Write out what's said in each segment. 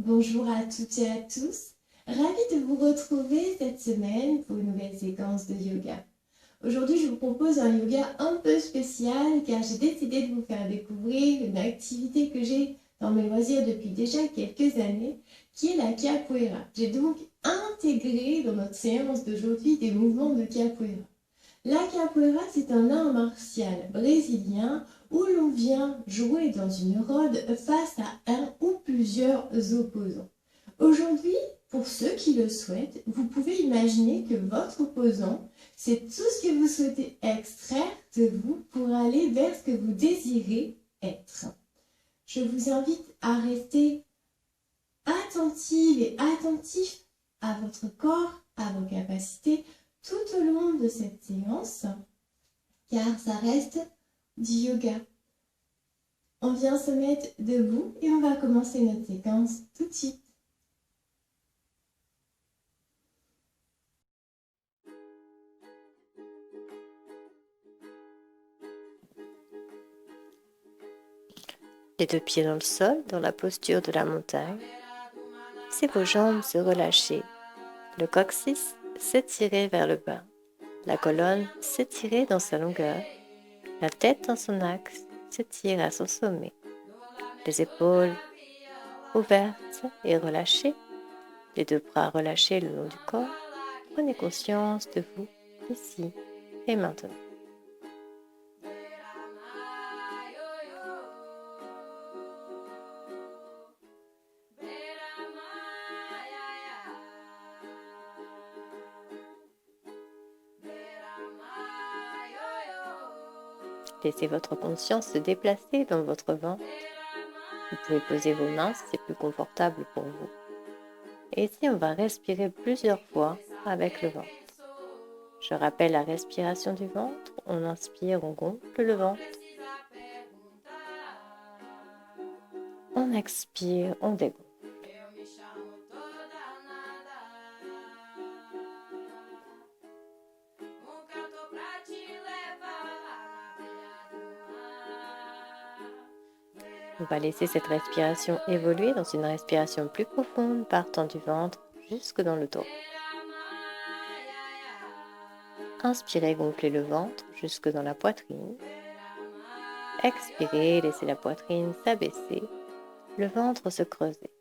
Bonjour à toutes et à tous. Ravie de vous retrouver cette semaine pour une nouvelle séquence de yoga. Aujourd'hui, je vous propose un yoga un peu spécial car j'ai décidé de vous faire découvrir une activité que j'ai dans mes loisirs depuis déjà quelques années, qui est la capoeira. J'ai donc intégré dans notre séance d'aujourd'hui des mouvements de capoeira. La capoeira, c'est un art martial brésilien où l'on vient jouer dans une rode face à un ou plusieurs opposants. Aujourd'hui, pour ceux qui le souhaitent, vous pouvez imaginer que votre opposant, c'est tout ce que vous souhaitez extraire de vous pour aller vers ce que vous désirez être. Je vous invite à rester attentive et attentif à votre corps, à vos capacités tout au long de cette séance, car ça reste du yoga. On vient se mettre debout et on va commencer notre séquence tout de suite. Les deux pieds dans le sol, dans la posture de la montagne. Laissez vos jambes se relâcher. Le coccyx s'étirer vers le bas. La colonne s'étirer dans sa longueur. La tête dans son axe s'étire à son sommet. Les épaules ouvertes et relâchées. Les deux bras relâchés le long du corps. Prenez conscience de vous ici et maintenant. Laissez votre conscience se déplacer dans votre ventre. Vous pouvez poser vos mains si c'est plus confortable pour vous. Et ici, on va respirer plusieurs fois avec le ventre. Je rappelle la respiration du ventre. On inspire, on gonfle le ventre. On expire, on dégonfle. On va laisser cette respiration évoluer dans une respiration plus profonde, partant du ventre jusque dans le dos. Inspirez, gonflez le ventre jusque dans la poitrine. Expirez, laissez la poitrine s'abaisser, le ventre se creuser.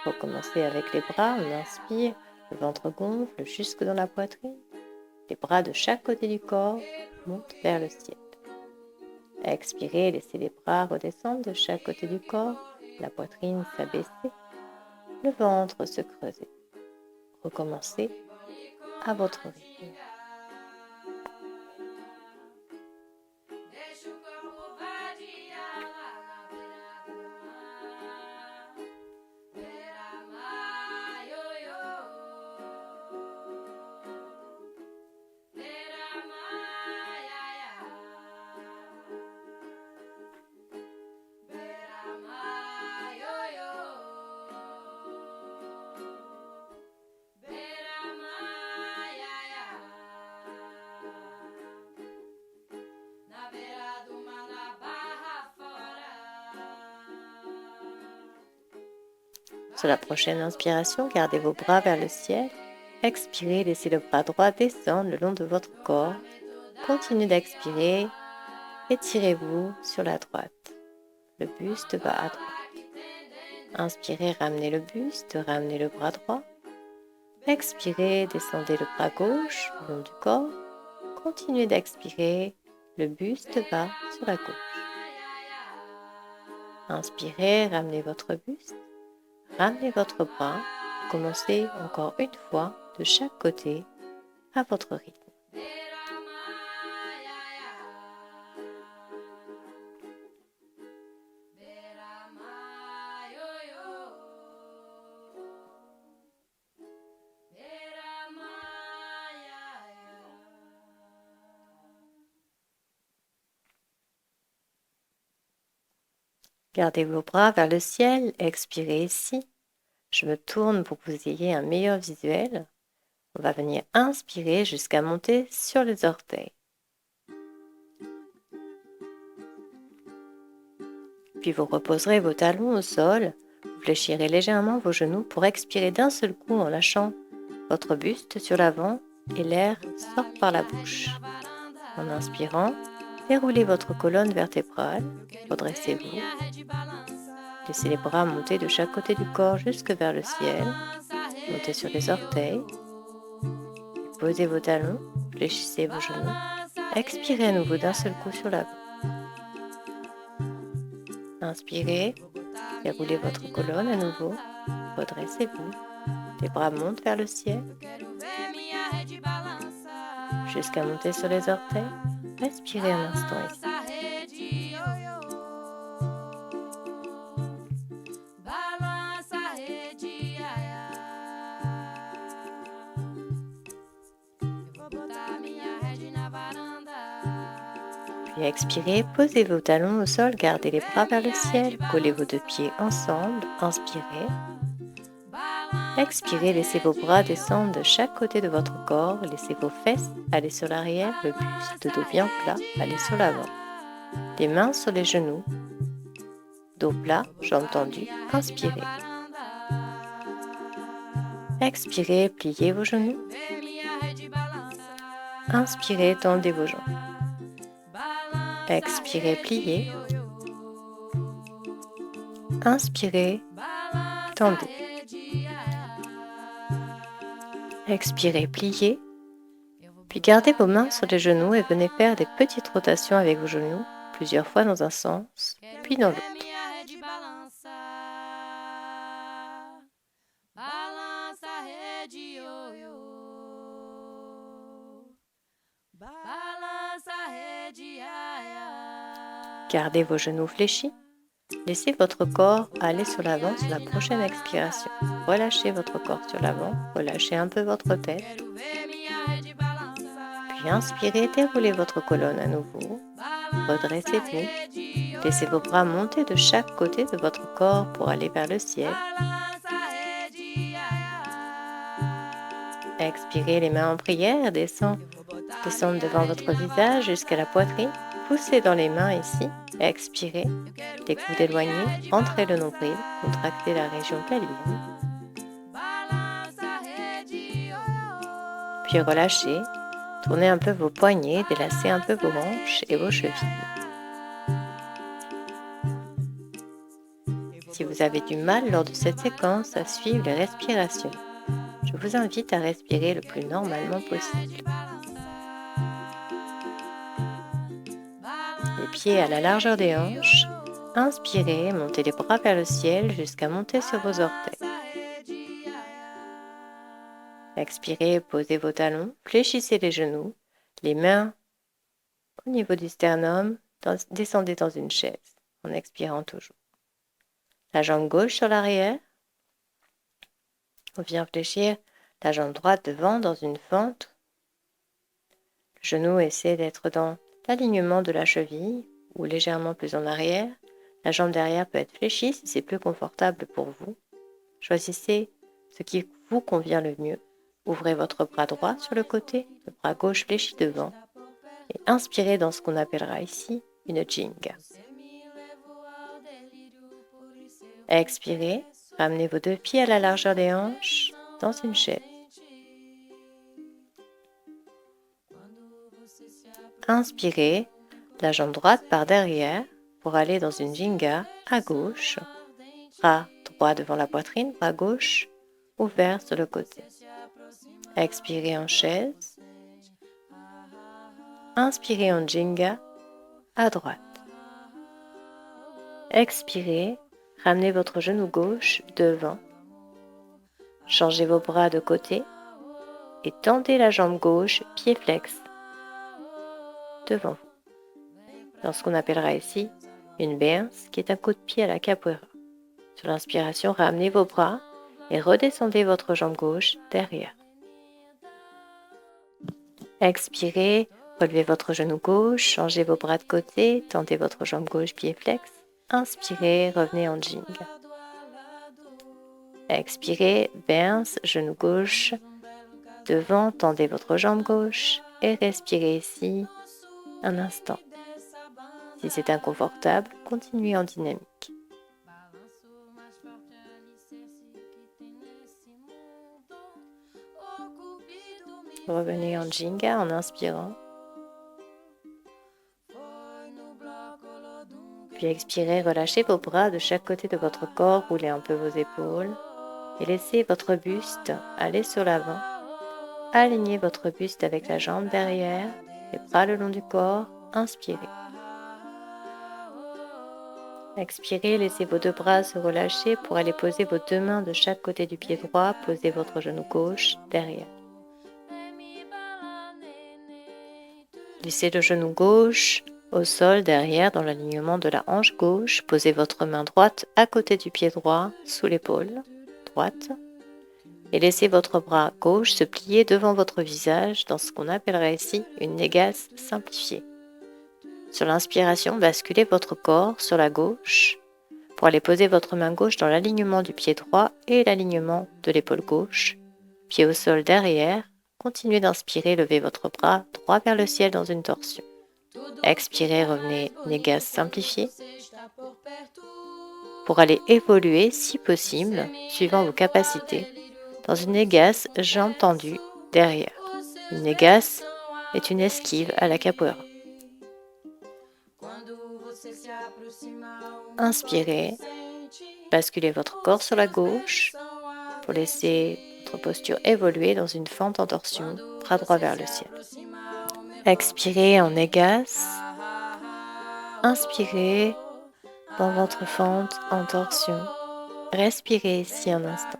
Recommencez avec les bras, on inspire, le ventre gonfle jusque dans la poitrine. Les bras de chaque côté du corps montent vers le ciel. Expirez, laissez les bras redescendre de chaque côté du corps, la poitrine s'abaisser, le ventre se creuser. Recommencez à votre rythme. Sur la prochaine inspiration, gardez vos bras vers le ciel. Expirez, laissez le bras droit descendre le long de votre corps. Continuez d'expirer. Étirez-vous sur la droite. Le buste va à droite. Inspirez, ramenez le buste, ramenez le bras droit. Expirez, descendez le bras gauche le long du corps. Continuez d'expirer. Le buste va sur la gauche. Inspirez, ramenez votre buste. Ramenez votre bras, commencez encore une fois de chaque côté à votre rythme. Gardez vos bras vers le ciel, expirez ici. Je me tourne pour que vous ayez un meilleur visuel. On va venir inspirer jusqu'à monter sur les orteils. Puis vous reposerez vos talons au sol. Fléchirez légèrement vos genoux pour expirer d'un seul coup en lâchant votre buste sur l'avant et l'air sort par la bouche. En inspirant, déroulez votre colonne vertébrale, redressez-vous. Laissez les bras monter de chaque côté du corps jusque vers le ciel. Montez sur les orteils. Posez vos talons, fléchissez vos genoux. Expirez à nouveau d'un seul coup sur l'avant. Inspirez, déroulez votre colonne à nouveau. Redressez-vous. Les bras montent vers le ciel. Jusqu'à monter sur les orteils. Respirez un instant ici. Puis expirez, posez vos talons au sol, gardez les bras vers le ciel, collez vos deux pieds ensemble, inspirez. Expirez, laissez vos bras descendre de chaque côté de votre corps, laissez vos fesses aller sur l'arrière, le buste, dos bien plat, aller sur l'avant. Les mains sur les genoux, dos plat, jambes tendues, inspirez. Expirez, pliez vos genoux. Inspirez, tendez vos jambes. Expirez, pliez. Inspirez, tendez. Expirez, pliez. Puis gardez vos mains sur les genoux et venez faire des petites rotations avec vos genoux, plusieurs fois dans un sens, puis dans l'autre. Gardez vos genoux fléchis. Laissez votre corps aller sur l'avant sur la prochaine expiration. Relâchez votre corps sur l'avant, relâchez un peu votre tête. Puis inspirez, déroulez votre colonne à nouveau. Redressez-vous. Laissez vos bras monter de chaque côté de votre corps pour aller vers le ciel. Expirez, les mains en prière, descendent devant votre visage jusqu'à la poitrine. Poussez dans les mains ici. Expirez, les coudes éloignés, entrez le nombril, contractez la région pelvienne. Puis relâchez, tournez un peu vos poignets, délacez un peu vos hanches et vos chevilles. Si vous avez du mal lors de cette séquence à suivre les respirations, je vous invite à respirer le plus normalement possible. Les pieds à la largeur des hanches. Inspirez, montez les bras vers le ciel jusqu'à monter sur vos orteils. Expirez, posez vos talons, fléchissez les genoux, les mains au niveau du sternum, descendez dans une chaise en expirant toujours. La jambe gauche sur l'arrière. On vient fléchir la jambe droite devant dans une fente. Le genou essaie d'être dans l'alignement de la cheville ou légèrement plus en arrière. La jambe derrière peut être fléchie si c'est plus confortable pour vous. Choisissez ce qui vous convient le mieux. Ouvrez votre bras droit sur le côté, le bras gauche fléchi devant et inspirez dans ce qu'on appellera ici une jinga. Expirez, ramenez vos deux pieds à la largeur des hanches dans une chaise. Inspirez, la jambe droite par derrière pour aller dans une jinga à gauche. Bras droit devant la poitrine, bras gauche ouvert sur le côté. Expirez en chaise. Inspirez en jinga à droite. Expirez, ramenez votre genou gauche devant. Changez vos bras de côté et tendez la jambe gauche, pied flex, devant vous. Dans ce qu'on appellera ici une benz, qui est un coup de pied à la capoeira. Sur l'inspiration, ramenez vos bras et redescendez votre jambe gauche derrière. Expirez, relevez votre genou gauche, changez vos bras de côté, tendez votre jambe gauche, pied flex. Inspirez, revenez en jinga. Expirez, benz, genou gauche, devant, tendez votre jambe gauche et respirez ici un instant. Si c'est inconfortable, continuez en dynamique. Revenez en Jinga en inspirant. Puis expirez, relâchez vos bras de chaque côté de votre corps, roulez un peu vos épaules et laissez votre buste aller sur l'avant. Alignez votre buste avec la jambe derrière, les bras le long du corps, inspirez. Expirez, laissez vos deux bras se relâcher pour aller poser vos deux mains de chaque côté du pied droit, posez votre genou gauche derrière. Glissez le genou gauche au sol derrière dans l'alignement de la hanche gauche. Posez votre main droite à côté du pied droit sous l'épaule droite. Et laissez votre bras gauche se plier devant votre visage dans ce qu'on appellerait ici une négasse simplifiée. Sur l'inspiration, basculez votre corps sur la gauche pour aller poser votre main gauche dans l'alignement du pied droit et l'alignement de l'épaule gauche. Pied au sol derrière. Continuez d'inspirer, levez votre bras droit vers le ciel dans une torsion. Expirez, revenez négasse simplifiée pour aller évoluer, si possible, suivant vos capacités, dans une négasse jambe tendue derrière. Une négasse est une esquive à la capoeira. Inspirez, basculez votre corps sur la gauche pour laisser votre posture évoluer dans une fente en torsion, bras droit vers le ciel. Expirez en négasse. Inspirez dans votre fente en torsion. Respirez ici un instant.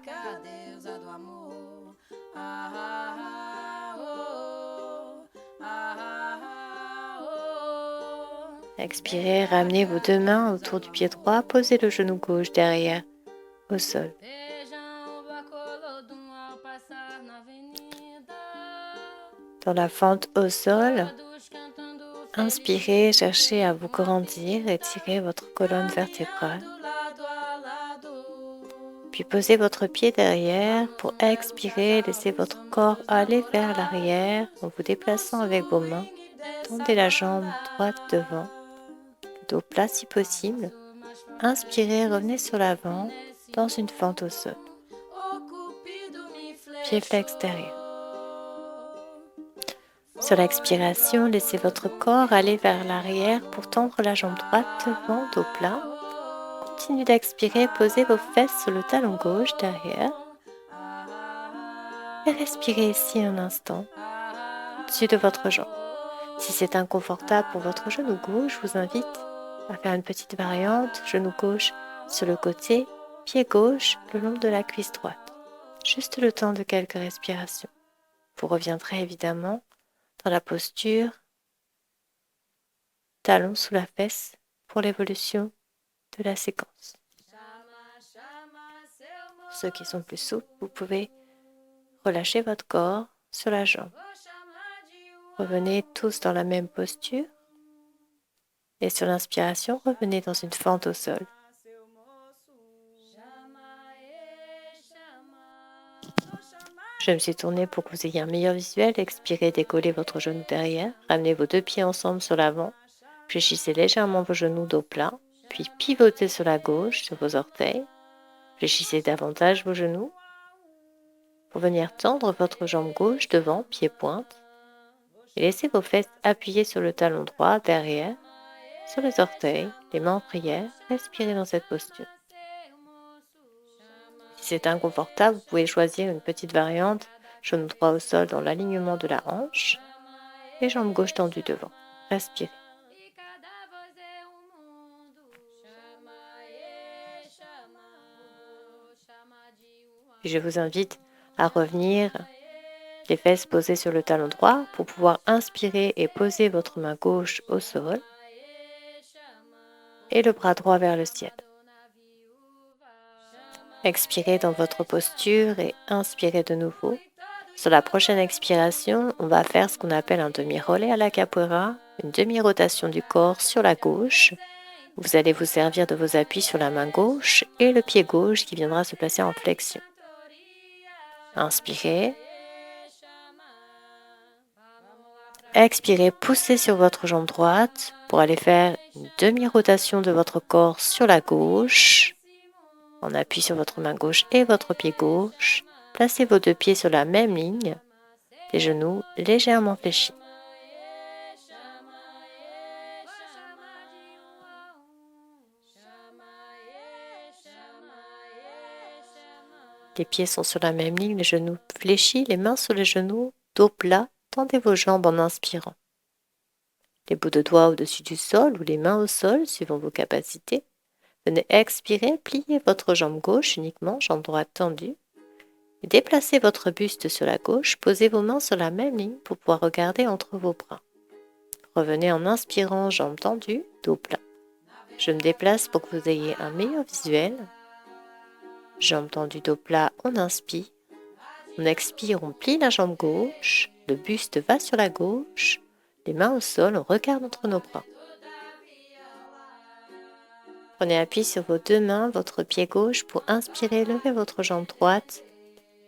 Expirez, ramenez vos deux mains autour du pied droit, posez le genou gauche derrière au sol. Dans la fente au sol, inspirez, cherchez à vous grandir, étirez votre colonne vertébrale. Puis posez votre pied derrière pour expirer, laissez votre corps aller vers l'arrière en vous déplaçant avec vos mains. Tendez la jambe droite devant, le dos plat si possible. Inspirez, revenez sur l'avant dans une fente au sol. Pied flex derrière. Sur l'expiration, laissez votre corps aller vers l'arrière pour tendre la jambe droite devant, dos plat. Continuez d'expirer, posez vos fesses sur le talon gauche derrière. Et respirez ici un instant, au-dessus de votre jambe. Si c'est inconfortable pour votre genou gauche, je vous invite à faire une petite variante, genou gauche sur le côté, pied gauche le long de la cuisse droite. Juste le temps de quelques respirations. Vous reviendrez évidemment dans la posture, talon sous la fesse pour l'évolution de la séquence. Pour ceux qui sont plus souples, vous pouvez relâcher votre corps sur la jambe. Revenez tous dans la même posture et sur l'inspiration, revenez dans une fente au sol. Je me suis tournée pour que vous ayez un meilleur visuel. Expirez, décollez votre genou derrière. Ramenez vos deux pieds ensemble sur l'avant. Fléchissez légèrement vos genoux dos plat. Puis pivotez sur la gauche, sur vos orteils. Fléchissez davantage vos genoux. Pour venir tendre votre jambe gauche devant, pied pointe. Et laissez vos fesses appuyées sur le talon droit derrière, sur les orteils, les mains en prière. Respirez dans cette posture. Si c'est inconfortable, vous pouvez choisir une petite variante, genou droit au sol dans l'alignement de la hanche et jambe gauche tendue devant. Respirez. Et je vous invite à revenir les fesses posées sur le talon droit pour pouvoir inspirer et poser votre main gauche au sol et le bras droit vers le ciel. Expirez dans votre posture et inspirez de nouveau. Sur la prochaine expiration, on va faire ce qu'on appelle un demi-relais à la capoeira, une demi-rotation du corps sur la gauche. Vous allez vous servir de vos appuis sur la main gauche et le pied gauche qui viendra se placer en flexion. Inspirez. Expirez, poussez sur votre jambe droite pour aller faire une demi-rotation de votre corps sur la gauche. On appuie sur votre main gauche et votre pied gauche. Placez vos deux pieds sur la même ligne. les genoux légèrement fléchis. Les pieds sont sur la même ligne, les genoux fléchis, les mains sur les genoux, dos plat, tendez vos jambes en inspirant. Les bouts de doigts au-dessus du sol ou les mains au sol, suivant vos capacités. Venez expirer, pliez votre jambe gauche uniquement, jambe droite tendue. Et déplacez votre buste sur la gauche, posez vos mains sur la même ligne pour pouvoir regarder entre vos bras. Revenez en inspirant, jambes tendues, dos plat. Je me déplace pour que vous ayez un meilleur visuel. Jambes tendues, dos plat, on inspire. On expire, on plie la jambe gauche, le buste va sur la gauche, les mains au sol, on regarde entre nos bras. Prenez appui sur vos deux mains, votre pied gauche pour inspirer, levez votre jambe droite,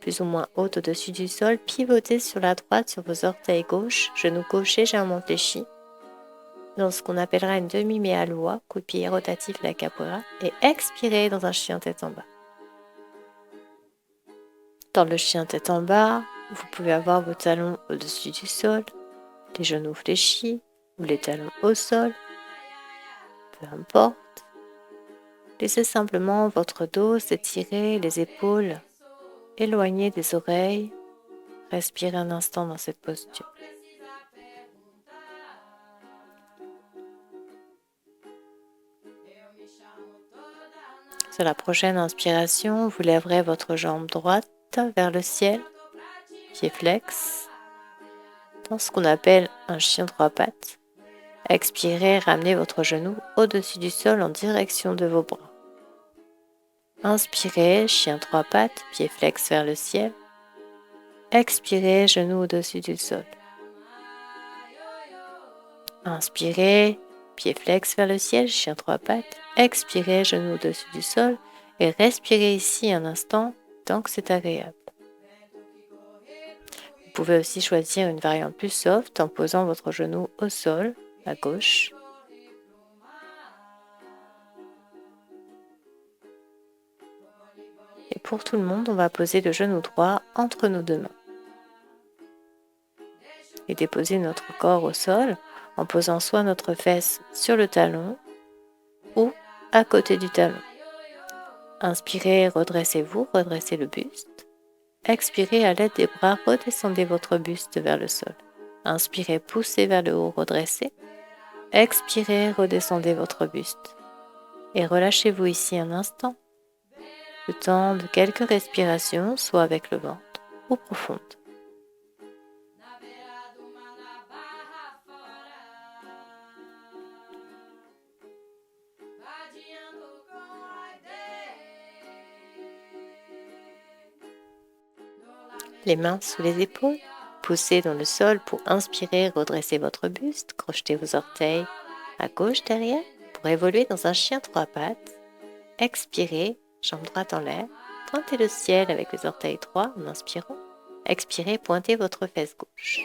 plus ou moins haute au-dessus du sol, pivotez sur la droite sur vos orteils gauche, genou gauche légèrement fléchi, dans ce qu'on appellera une demi-méaloa, coup de pied rotatif la capoeira, et expirez dans un chien tête en bas. Dans le chien tête en bas, vous pouvez avoir vos talons au-dessus du sol, les genoux fléchis ou les talons au sol, peu importe. Laissez simplement votre dos s'étirer, les épaules éloignées des oreilles. Respirez un instant dans cette posture. Sur la prochaine inspiration, vous lèverez votre jambe droite vers le ciel, pied flex, dans ce qu'on appelle un chien trois pattes. Expirez, ramenez votre genou au-dessus du sol en direction de vos bras. Inspirez, chien trois pattes, pied flex vers le ciel. Expirez, genou au-dessus du sol. Inspirez, pied flex vers le ciel, chien trois pattes. Expirez, genou au-dessus du sol. Et respirez ici un instant tant que c'est agréable. Vous pouvez aussi choisir une variante plus soft en posant votre genou au sol, à gauche. Et pour tout le monde, on va poser le genou droit entre nos deux mains. Et déposer notre corps au sol en posant soit notre fesse sur le talon ou à côté du talon. Inspirez, redressez-vous, redressez le buste. Expirez à l'aide des bras, redescendez votre buste vers le sol. Inspirez, poussez vers le haut, redressez. Expirez, redescendez votre buste. Et relâchez-vous ici un instant. Le temps de quelques respirations, soit avec le ventre ou profonde. Les mains sous les épaules, poussez dans le sol pour inspirer, redresser votre buste, crochetez vos orteils à gauche derrière pour évoluer dans un chien trois pattes. Expirez, jambe droite en l'air, pointez le ciel avec les orteils droits en inspirant. Expirez, pointez votre fesse gauche.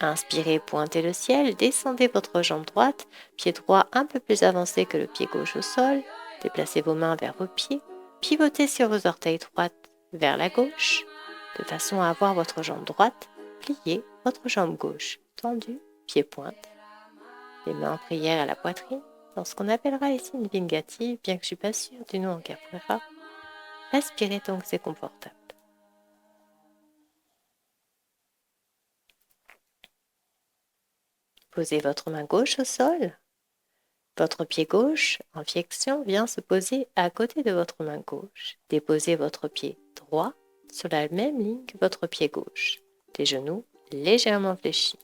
Inspirez, pointez le ciel, descendez votre jambe droite, pied droit un peu plus avancé que le pied gauche au sol. Déplacez vos mains vers vos pieds, pivotez sur vos orteils droites vers la gauche, de façon à avoir votre jambe droite pliée, votre jambe gauche tendue, pied pointe. Les mains en prière à la poitrine, dans ce qu'on appellera ici une vingati, bien que je ne suis pas sûre du nom en capoeira. Respirez tant que c'est confortable. Posez votre main gauche au sol. Votre pied gauche en flexion vient se poser à côté de votre main gauche. Déposez votre pied droit sur la même ligne que votre pied gauche. Les genoux légèrement fléchis.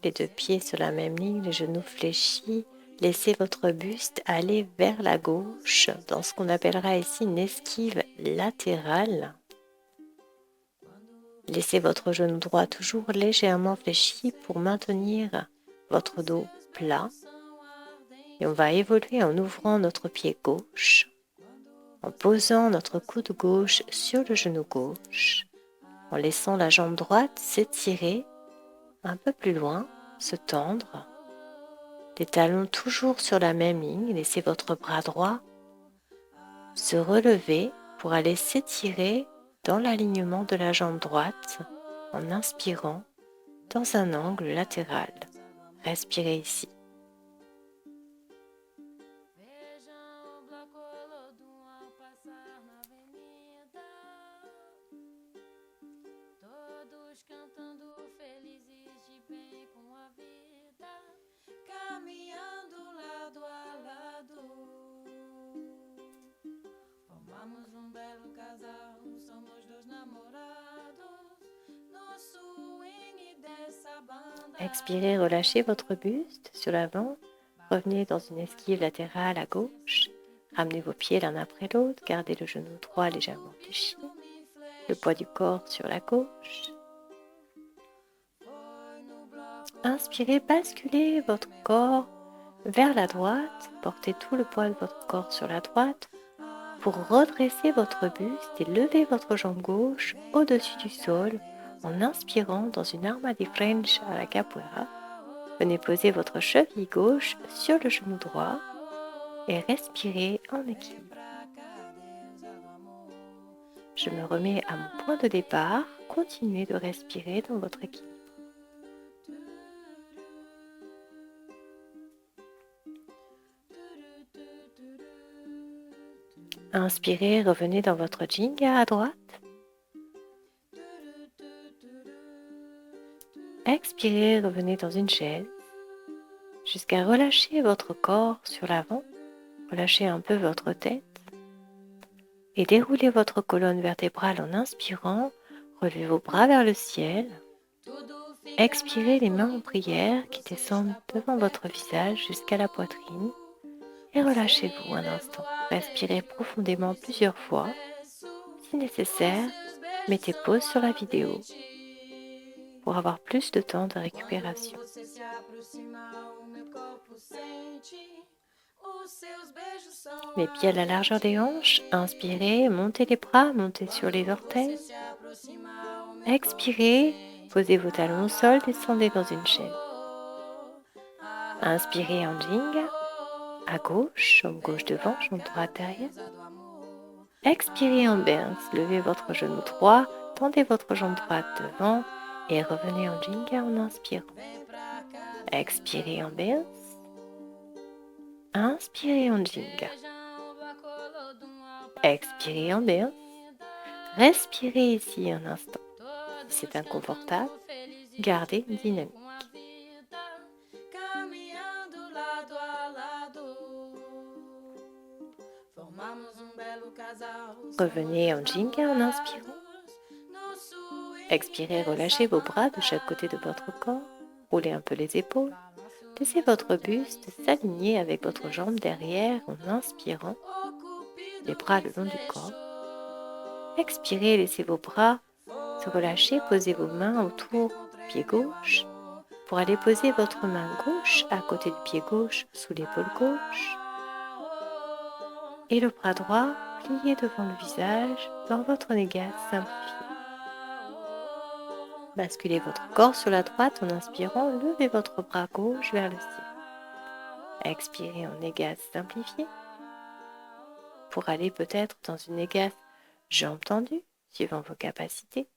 Les deux pieds sur la même ligne, les genoux fléchis. Laissez votre buste aller vers la gauche dans ce qu'on appellera ici une esquive latérale. Laissez votre genou droit toujours légèrement fléchi pour maintenir votre dos plat. Et on va évoluer en ouvrant notre pied gauche, en posant notre coude gauche sur le genou gauche, en laissant la jambe droite s'étirer un peu plus loin, se tendre. Les talons toujours sur la même ligne, laissez votre bras droit se relever pour aller s'étirer dans l'alignement de la jambe droite en inspirant dans un angle latéral. Respirez ici. Expirez, relâchez votre buste sur l'avant. Revenez dans une esquive latérale à gauche. Ramenez vos pieds l'un après l'autre. Gardez le genou droit légèrement fléchi. Le poids du corps sur la gauche. Inspirez, basculez votre corps vers la droite. Portez tout le poids de votre corps sur la droite pour redresser votre buste et lever votre jambe gauche au-dessus du sol en inspirant dans une Armadillo French à la capoeira. Venez poser votre cheville gauche sur le genou droit et respirez en équilibre. Je me remets à mon point de départ. Continuez de respirer dans votre équilibre. Inspirez, revenez dans votre Jinga à droite. Expirez, revenez dans une chaise jusqu'à relâcher votre corps sur l'avant. Relâchez un peu votre tête et déroulez votre colonne vertébrale en inspirant. Relevez vos bras vers le ciel. Expirez les mains en prière qui descendent devant votre visage jusqu'à la poitrine et relâchez-vous un instant. Respirez profondément plusieurs fois. Si nécessaire, mettez pause sur la vidéo pour avoir plus de temps de récupération. Les pieds à la largeur des hanches. Inspirez, montez les bras, montez sur les orteils. Expirez, posez vos talons au sol, descendez dans une chaise. Inspirez en Jinga, à gauche, jambe gauche devant, jambe droite derrière. Expirez en Burns, levez votre genou droit, tendez votre jambe droite devant et revenez en Jinga en inspirant. Expirez en Burns. Inspirez en Jinga. Expirez en Burns. Respirez ici un instant. Si c'est inconfortable, gardez une dynamique. Revenez en Jinga en inspirant. Expirez, relâchez vos bras de chaque côté de votre corps. Roulez un peu les épaules. Laissez votre buste s'aligner avec votre jambe derrière en inspirant. Les bras le long du corps. Expirez, laissez vos bras se relâcher. Posez vos mains autour du pied gauche pour aller poser votre main gauche à côté du pied gauche sous l'épaule gauche. Et le bras droit plié devant le visage dans votre négat simplifié. Basculez votre corps sur la droite en inspirant, levez votre bras gauche vers le ciel. Expirez en négat simplifié pour aller peut-être dans une négat jambes tendues, suivant vos capacités.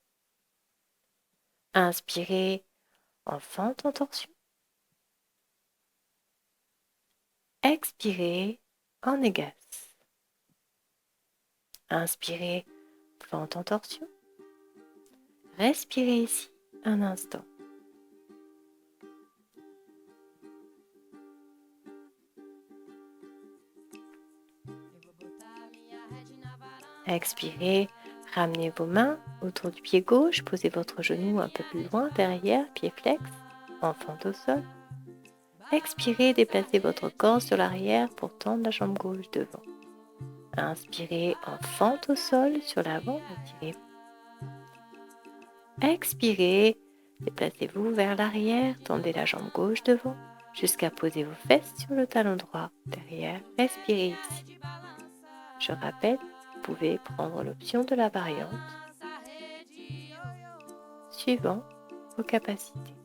Inspirez en fente en torsion. Expirez en négat. Inspirez, fente en torsion. Respirez ici un instant. Expirez, ramenez vos mains autour du pied gauche, posez votre genou un peu plus loin derrière, pied flex, en fente au sol. Expirez, déplacez votre corps sur l'arrière pour tendre la jambe gauche devant. Inspirez en fente au sol sur l'avant, étirez. Expirez, déplacez-vous vers l'arrière, tendez la jambe gauche devant, jusqu'à poser vos fesses sur le talon droit derrière. Respirez ici. Je rappelle, vous pouvez prendre l'option de la variante, suivant vos capacités.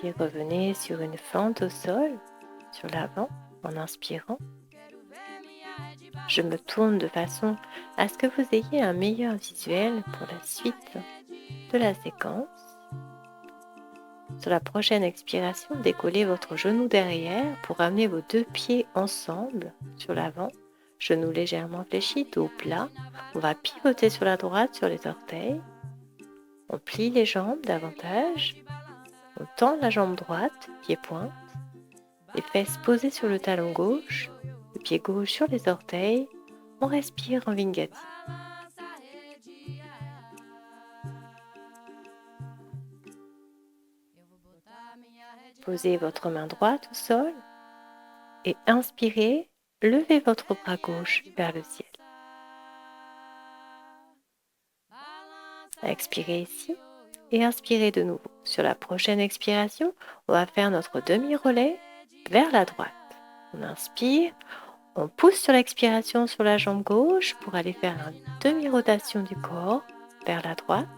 Puis revenez sur une fente au sol, sur l'avant, en inspirant. Je me tourne de façon à ce que vous ayez un meilleur visuel pour la suite de la séquence. Sur la prochaine expiration, décollez votre genou derrière pour amener vos deux pieds ensemble sur l'avant. Genou légèrement fléchi, dos plat. On va pivoter sur la droite, sur les orteils. On plie les jambes davantage. On tend la jambe droite, pied pointe. Les fesses posées sur le talon gauche. Le pied gauche sur les orteils. On respire en Vingati. Posez votre main droite au sol et inspirez, levez votre bras gauche vers le ciel. Expirez ici et inspirez de nouveau. Sur la prochaine expiration, on va faire notre demi-relais vers la droite. On inspire, on pousse sur l'expiration sur la jambe gauche pour aller faire une demi-rotation du corps vers la droite.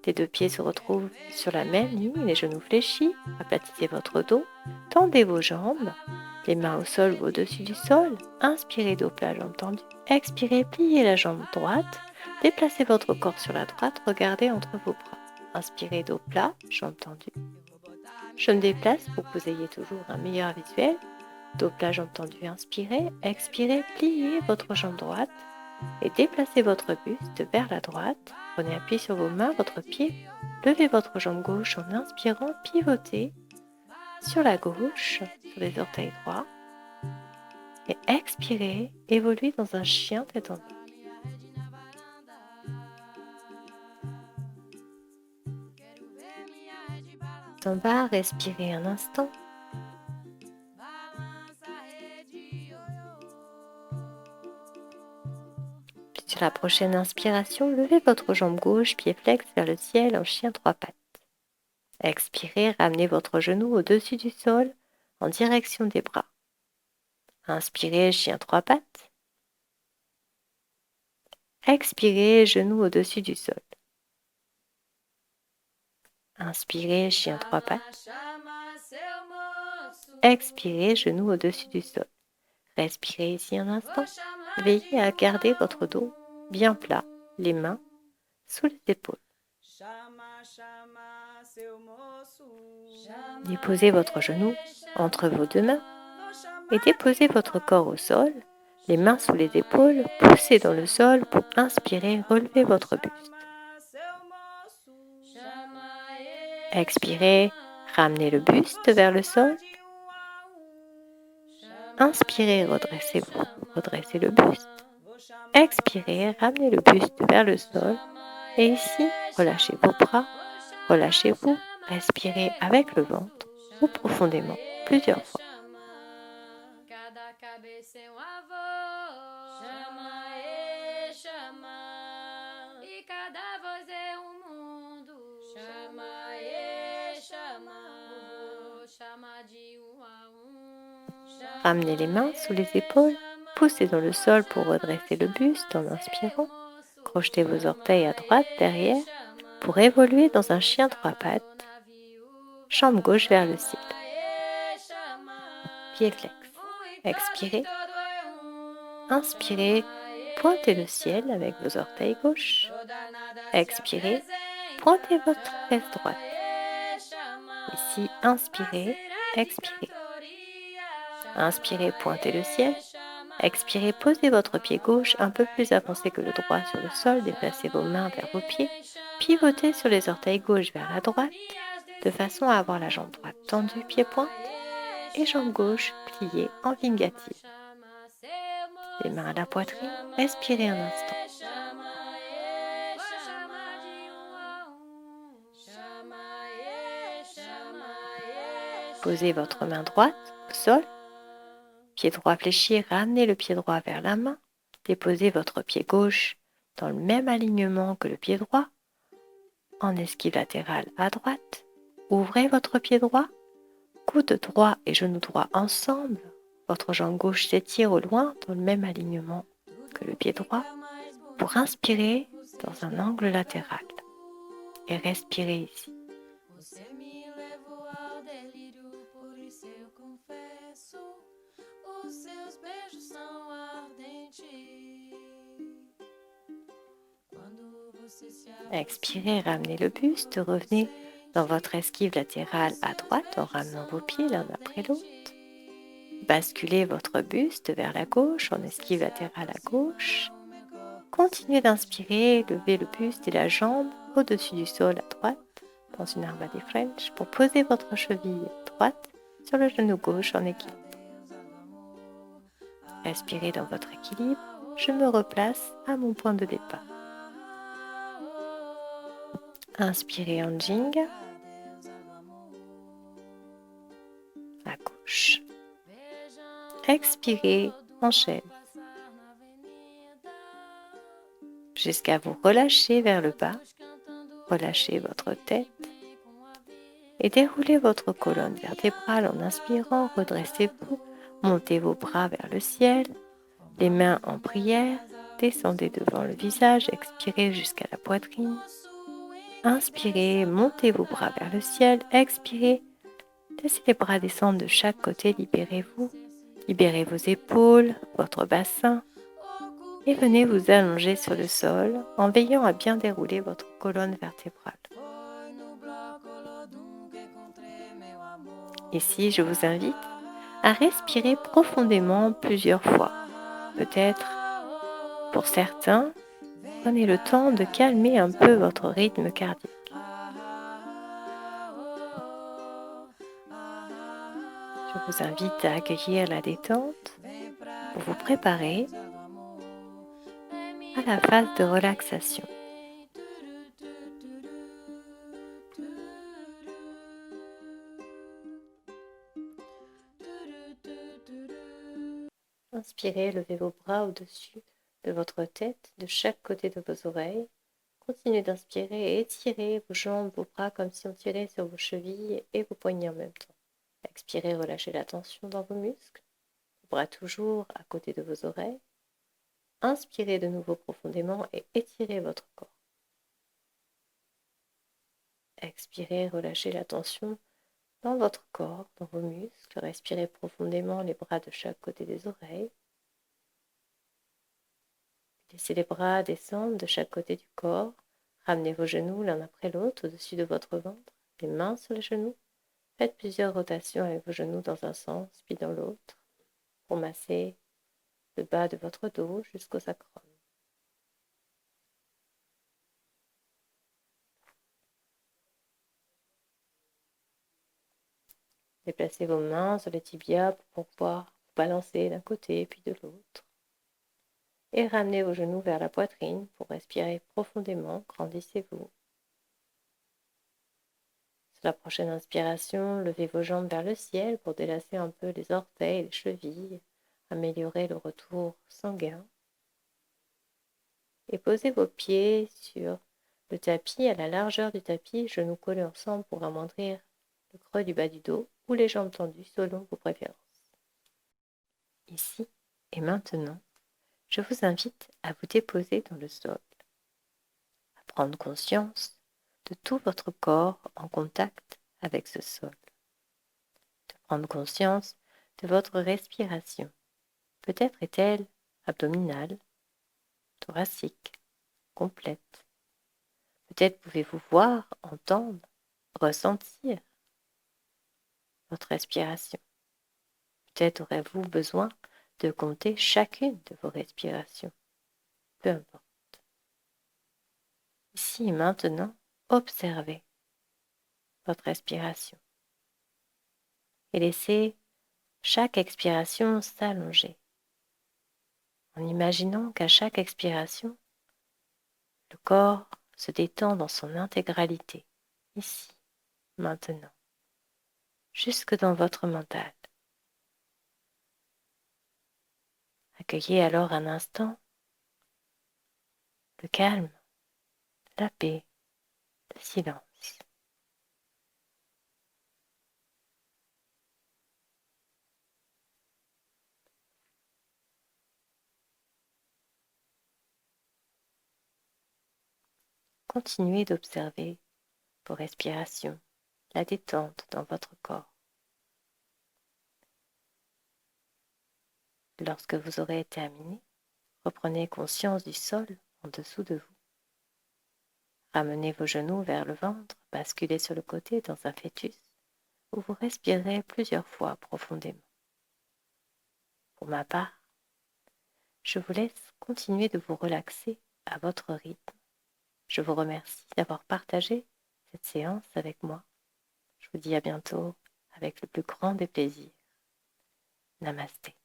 Les deux pieds se retrouvent sur la même ligne, les genoux fléchis, aplatissez votre dos, tendez vos jambes, les mains au sol ou au-dessus du sol, inspirez dos plat, jambe tendue, expirez, pliez la jambe droite, déplacez votre corps sur la droite, regardez entre vos bras, inspirez dos plat, jambe tendue. Je me déplace pour que vous ayez toujours un meilleur visuel, dos plat, jambe tendue, inspirez, expirez, pliez votre jambe droite et déplacez votre buste vers la droite. Prenez appui sur vos mains, votre pied. Levez votre jambe gauche en inspirant, pivotez sur la gauche, sur les orteils droits. Et expirez, évoluez dans un chien détendu. On va respirer un instant. Sur la prochaine inspiration, levez votre jambe gauche, pied flex vers le ciel en chien trois pattes. Expirez, ramenez votre genou au-dessus du sol en direction des bras. Inspirez, chien trois pattes. Expirez, genou au-dessus du sol. Inspirez, chien trois pattes. Expirez, genou au-dessus du sol. Respirez ici un instant. Veillez à garder votre dos bien plat, les mains sous les épaules. Déposez votre genou entre vos deux mains et déposez votre corps au sol, les mains sous les épaules, poussez dans le sol pour inspirer, relevez votre buste. Expirez, ramenez le buste vers le sol. Inspirez, redressez-vous, redressez le buste. Expirez, ramenez le buste vers le sol. Et ici, relâchez vos bras, relâchez-vous, respirez avec le ventre ou profondément plusieurs fois. Ramenez les mains sous les épaules, poussez dans le sol pour redresser le buste en inspirant. Crochetez vos orteils à droite derrière pour évoluer dans un chien trois pattes. Jambe gauche vers le ciel. Pied flex. Expirez. Inspirez. Pointez le ciel avec vos orteils gauche. Expirez. Pointez votre fesse droite. Ici, inspirez. Expirez. Inspirez, pointez le ciel. Expirez, posez votre pied gauche un peu plus avancé que le droit sur le sol. Déplacez vos mains vers vos pieds. Pivotez sur les orteils gauche vers la droite, de façon à avoir la jambe droite tendue, pied pointe, et jambe gauche pliée en Vingati. Les mains à la poitrine, respirez un instant. Posez votre main droite au sol. Pied droit fléchi, ramenez le pied droit vers la main. Déposez votre pied gauche dans le même alignement que le pied droit, en esquive latérale à droite. Ouvrez votre pied droit, coude droit et genou droit ensemble. Votre jambe gauche s'étire au loin dans le même alignement que le pied droit pour inspirer dans un angle latéral et respirez ici. Expirez, ramenez le buste, revenez dans votre esquive latérale à droite en ramenant vos pieds l'un après l'autre. Basculez votre buste vers la gauche en esquive latérale à gauche. Continuez d'inspirer, levez le buste et la jambe au-dessus du sol à droite dans une arma des French pour poser votre cheville droite sur le genou gauche en équilibre. Respirez dans votre équilibre, je me replace à mon point de départ. Inspirez en Jing à gauche. Expirez en chaise jusqu'à vous relâcher vers le bas. Relâchez votre tête et déroulez votre colonne vertébrale en inspirant. Redressez-vous, montez vos bras vers le ciel, les mains en prière, descendez devant le visage, expirez jusqu'à la poitrine. Inspirez, montez vos bras vers le ciel, expirez, laissez les bras descendre de chaque côté, libérez-vous, libérez vos épaules, votre bassin et venez vous allonger sur le sol en veillant à bien dérouler votre colonne vertébrale. Ici, je vous invite à respirer profondément plusieurs fois. Peut-être, pour certains, prenez le temps de calmer un peu votre rythme cardiaque. Je vous invite à accueillir la détente pour vous préparer à la phase de relaxation. Inspirez, levez vos bras au-dessus de votre tête, de chaque côté de vos oreilles. Continuez d'inspirer et étirez vos jambes, vos bras comme si on tirait sur vos chevilles et vos poignets en même temps. Expirez, relâchez la tension dans vos muscles. Vos bras toujours à côté de vos oreilles. Inspirez de nouveau profondément et étirez votre corps. Expirez, relâchez la tension dans votre corps, dans vos muscles. Respirez profondément, les bras de chaque côté des oreilles. Laissez les bras descendre de chaque côté du corps. Ramenez vos genoux l'un après l'autre au-dessus de votre ventre, les mains sur les genoux. Faites plusieurs rotations avec vos genoux dans un sens puis dans l'autre pour masser le bas de votre dos jusqu'au sacrum. Déplacez vos mains sur les tibias pour pouvoir vous balancer d'un côté puis de l'autre. Et ramenez vos genoux vers la poitrine pour respirer profondément. Grandissez-vous. Sur la prochaine inspiration, levez vos jambes vers le ciel pour délasser un peu les orteils, les chevilles, améliorer le retour sanguin. Et posez vos pieds sur le tapis, à la largeur du tapis, genoux collés ensemble pour amoindrir le creux du bas du dos ou les jambes tendues selon vos préférences. Ici et maintenant, je vous invite à vous déposer dans le sol, à prendre conscience de tout votre corps en contact avec ce sol, de prendre conscience de votre respiration. Peut-être est-elle abdominale, thoracique, complète. Peut-être pouvez-vous voir, entendre, ressentir votre respiration. Peut-être aurez-vous besoin de compter chacune de vos respirations. Peu importe. Ici et maintenant, observez votre respiration et laissez chaque expiration s'allonger en imaginant qu'à chaque expiration, le corps se détend dans son intégralité, ici, maintenant, jusque dans votre mental. Accueillez alors un instant le calme, la paix, le silence. Continuez d'observer vos respirations la détente dans votre corps. Lorsque vous aurez terminé, reprenez conscience du sol en dessous de vous. Ramenez vos genoux vers le ventre, basculez sur le côté dans un fœtus, où vous respirez plusieurs fois profondément. Pour ma part, je vous laisse continuer de vous relaxer à votre rythme. Je vous remercie d'avoir partagé cette séance avec moi. Je vous dis à bientôt avec le plus grand des plaisirs. Namasté.